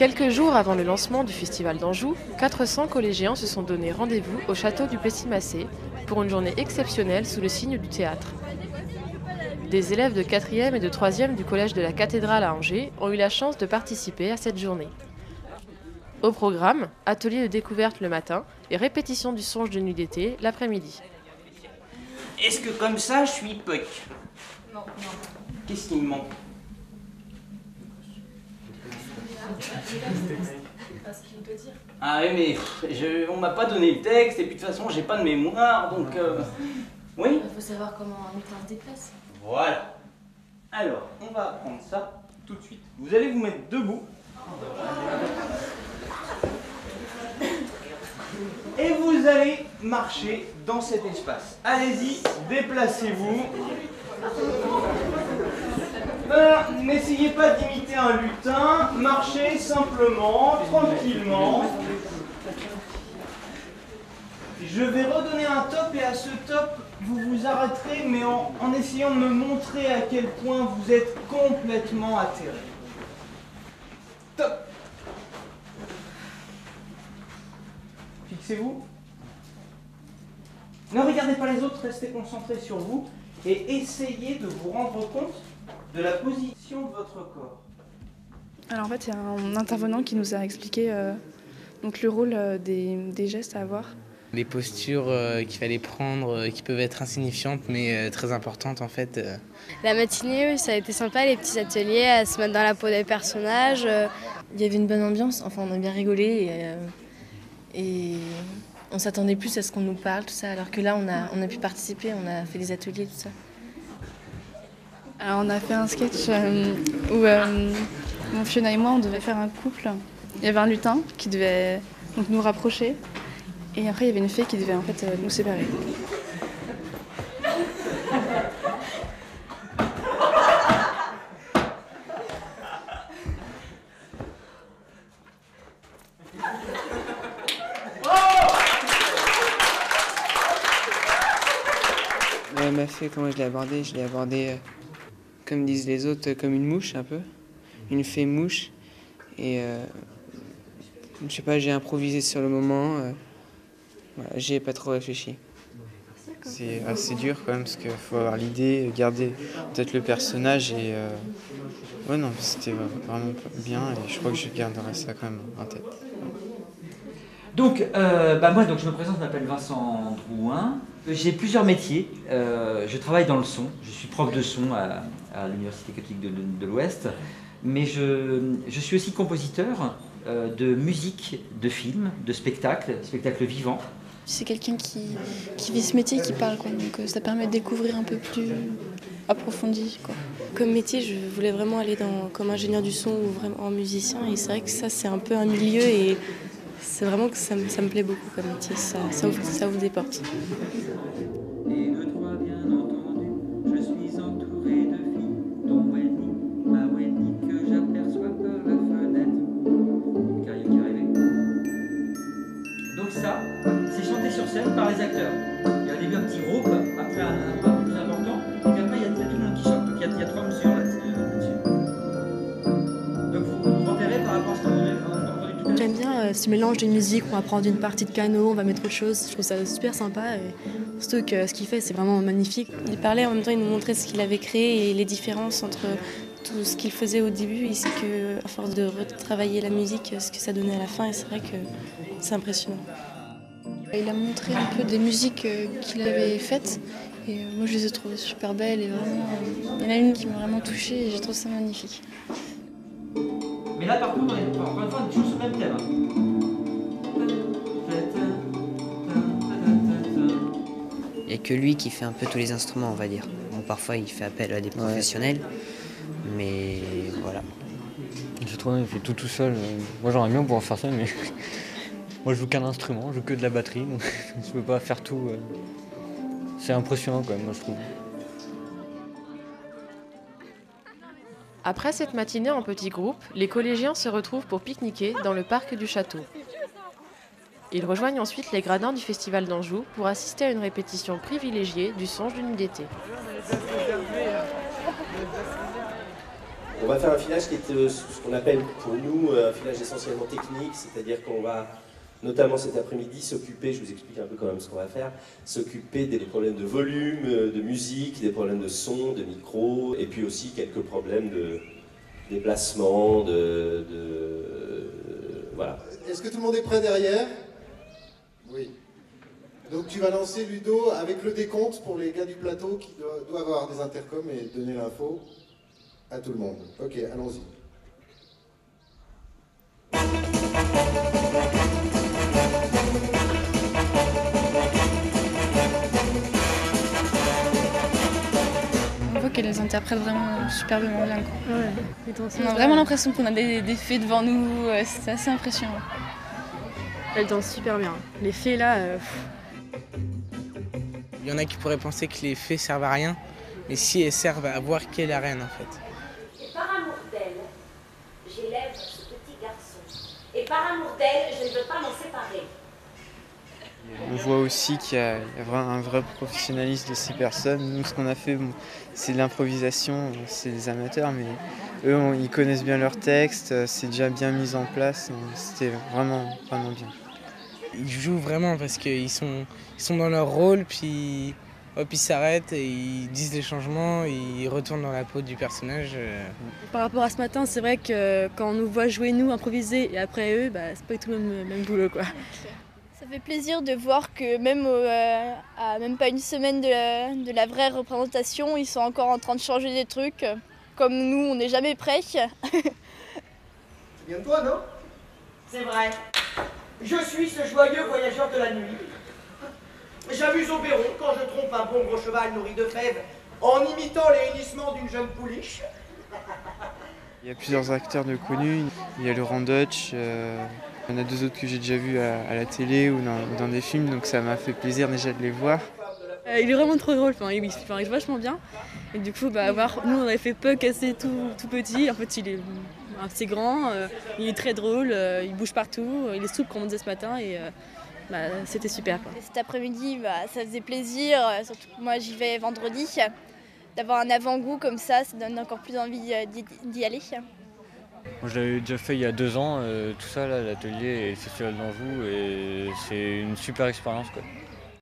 Quelques jours avant le lancement du Festival d'Anjou, 400 collégiens se sont donné rendez-vous au château du Plessis-Massé pour une journée exceptionnelle sous le signe du théâtre. Des élèves de 4e et de 3e du collège de la Cathédrale à Angers ont eu la chance de participer à cette journée. Au programme, atelier de découverte le matin et répétition du songe de nuit d'été l'après-midi. Est-ce que comme ça, je suis puck? Non. Qu'est-ce qui me manque? Ah oui, mais on m'a pas donné le texte et puis de toute façon, j'ai pas de mémoire, donc... Oui? Il faut savoir comment un lutin se déplace. Voilà. Alors, on va apprendre ça tout de suite. Vous allez vous mettre debout. Et vous allez marcher dans cet espace. Allez-y, déplacez-vous. N'essayez pas d'imiter un lutin, marchez simplement, tranquillement. Je vais redonner un top et à ce top, vous vous arrêterez, mais en essayant de me montrer à quel point vous êtes complètement atterré. Top. Fixez-vous. Ne regardez pas les autres, restez concentrés sur vous et essayez de vous rendre compte de la position de votre corps. Alors en fait, il y a un intervenant qui nous a expliqué donc le rôle des gestes à avoir. Les postures qu'il fallait prendre, qui peuvent être insignifiantes mais très importantes en fait. La matinée, oui, ça a été sympa, les petits ateliers, à se mettre dans la peau des personnages. Il y avait une bonne ambiance, enfin on a bien rigolé et on s'attendait plus à ce qu'on nous parle, tout ça, alors que là on a pu participer, on a fait des ateliers, tout ça. Alors on a fait un sketch où Fiona et moi on devait faire un couple. Il y avait un lutin qui devait donc, nous rapprocher et après il y avait une fée qui devait en fait nous séparer. Ma fée, comment je l'ai abordée? Je l'ai abordée, comme disent les autres, comme une mouche un peu. Une fée mouche. Et je sais pas, j'ai improvisé sur le moment. Voilà, j'y ai pas trop réfléchi. C'est assez dur quand même parce qu'il faut avoir l'idée, garder peut-être le personnage et... Ouais non, c'était vraiment bien et je crois que je garderai ça quand même en tête. Donc, moi, je me présente, je m'appelle Vincent Drouin. J'ai plusieurs métiers. Je travaille dans le son. Je suis prof de son à l'Université catholique de l'Ouest. Mais je suis aussi compositeur de musique, de films, de spectacles vivants. C'est quelqu'un qui vit ce métier, qui parle, quoi. Donc ça permet de découvrir un peu plus approfondi, quoi. Comme métier, je voulais vraiment aller comme ingénieur du son ou vraiment musicien. Et c'est vrai que ça, c'est un peu un milieu et c'est vraiment que ça me plaît beaucoup comme métier. Ça ouvre des portes. Et le droit, bien entendu, je suis entouré de filles, dont Wendy, ma Wendy, que j'aperçois par la fenêtre. Carrière qui arrivait. Donc ça, c'est chanté sur scène par les acteurs. Il y a au début un petit groupe, après un pas plus important, et puis après il y a tout le monde qui chante. Donc il y a 3 mesures là-dessus. Donc vous repérez par rapport à ce que vous avez entendu tout à l'heure. J'aime bien ce mélange de musique, on va prendre une partie de piano, on va mettre autre chose. Je trouve ça super sympa. Et surtout que ce qu'il fait, c'est vraiment magnifique. Il parlait en même temps, il nous montrait ce qu'il avait créé et les différences entre tout ce qu'il faisait au début et ce que, à force de retravailler la musique, ce que ça donnait à la fin. Et c'est vrai que c'est impressionnant. Il a montré un peu des musiques qu'il avait faites et moi je les ai trouvées super belles et vraiment, il y en a une qui m'a vraiment touchée et je trouve ça magnifique. Mais là par contre, encore une fois, on est toujours sur le même thème. Il n'y a que lui qui fait un peu tous les instruments, on va dire. Bon, parfois il fait appel à des professionnels, mais voilà. Je trouve qu'il fait tout seul. Moi j'aimerais bien pouvoir faire ça, mais moi je joue qu'un instrument, je joue que de la batterie, donc je peux pas faire tout. C'est impressionnant quand même, moi je trouve. Après cette matinée en petits groupes, les collégiens se retrouvent pour pique-niquer dans le parc du château. Ils rejoignent ensuite les gradins du Festival d'Anjou pour assister à une répétition privilégiée du songe de nuit d'été. On va faire un filage qui est ce qu'on appelle pour nous un filage essentiellement technique, c'est-à-dire qu'on va, notamment cet après-midi, s'occuper, je vous explique un peu quand même ce qu'on va faire, s'occuper des problèmes de volume, de musique, des problèmes de son, de micro, et puis aussi quelques problèmes de déplacement, voilà. Est-ce que tout le monde est prêt derrière? Oui. Donc tu vas lancer, Ludo, avec le décompte pour les gars du plateau qui doivent avoir des intercoms et donner l'info à tout le monde. Ok, allons-y. On voit qu'elle les interprète vraiment superbement bien. Quoi. Ouais. On a vraiment l'impression qu'on a des fées devant nous, c'est assez impressionnant. Elle danse super bien. Les fées là... Il y en a qui pourraient penser que les fées servent à rien, mais si elles servent à voir qui est la reine en fait. Et par amour d'elle, j'élève ce petit garçon. Et par amour d'elle, je ne veux pas m'en séparer. On voit aussi qu'il y a un vrai professionnalisme de ces personnes. Nous, ce qu'on a fait, bon, c'est de l'improvisation, c'est des amateurs, mais eux, ils connaissent bien leur texte, c'est déjà bien mis en place, c'était vraiment bien. Ils jouent vraiment parce qu'ils sont dans leur rôle, puis hop, ils s'arrêtent et ils disent les changements, ils retournent dans la peau du personnage. Par rapport à ce matin, c'est vrai que quand on nous voit jouer nous, improviser, et après eux, c'est pas du tout le même boulot, quoi. Ça fait plaisir de voir que même à même pas une semaine de la vraie représentation, ils sont encore en train de changer des trucs. Comme nous, on n'est jamais prêts. C'est bien de toi, non? C'est vrai. Je suis ce joyeux voyageur de la nuit. J'amuse au perron quand je trompe un bon gros cheval nourri de fèves en imitant les hennissements d'une jeune pouliche. Il y a plusieurs acteurs de connus. Il y a Laurent Deutsch, il y en a deux autres que j'ai déjà vus à la télé ou dans des films, donc ça m'a fait plaisir déjà de les voir. Il est vraiment trop drôle, il est vachement bien. Et du coup, nous on avait fait Puck assez tout petit, en fait il est assez grand, il est très drôle, il bouge partout, il est souple comme on disait ce matin et c'était super. Quoi. Cet après-midi, ça faisait plaisir, surtout que moi j'y vais vendredi, d'avoir un avant-goût comme ça donne encore plus envie d'y aller. Moi, je l'avais déjà fait il y a 2 ans, tout ça, là, l'atelier et le festival d'Anjou, et c'est une super expérience, quoi.